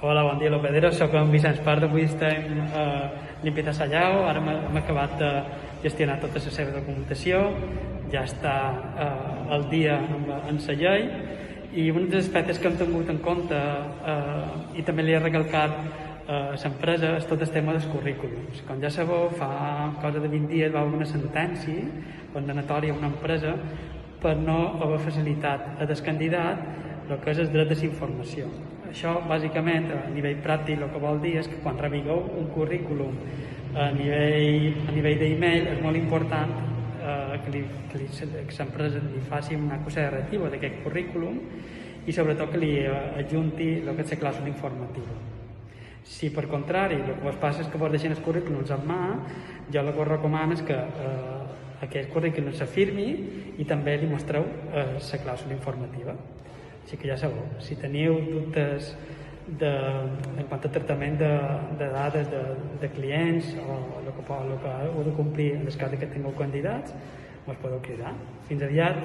Hola, bon dia, Lopedero. Soc en Vicenç Pardo. Avui estem a Limpieza Sallau. Ara hem acabat de gestionar tota la seva documentació. Ja està al dia en la llei. I un dels aspectes que hem tingut en compte i també li he recalcat a l'empresa és tot el tema dels currículums. Com ja sabeu, fa cosa de 20 dies va haver una sentència condenatòria a una empresa per no haver facilitat a el candidat el que és el dret de la informació. Això, bàsicament, a nivell pràctic, el que vol dir és que quan rebigueu un currículum a nivell d'e-mail és molt important que l'empresa li faci una cosa relativa d'aquest currículum i sobretot que li adjunti el que és la clàusula informativa. Si per contrari el que vos passa és que vos deixen els currículums en mà, jo el que us recomano és que aquest currículum s'afirmi i també li mostreu la clàusula informativa. Així que ja sabeu, si teniu dubtes en quant a tractament de dades de clients o el que heu de complir en el cas que tingueu candidats, us podeu cridar. Fins aviat.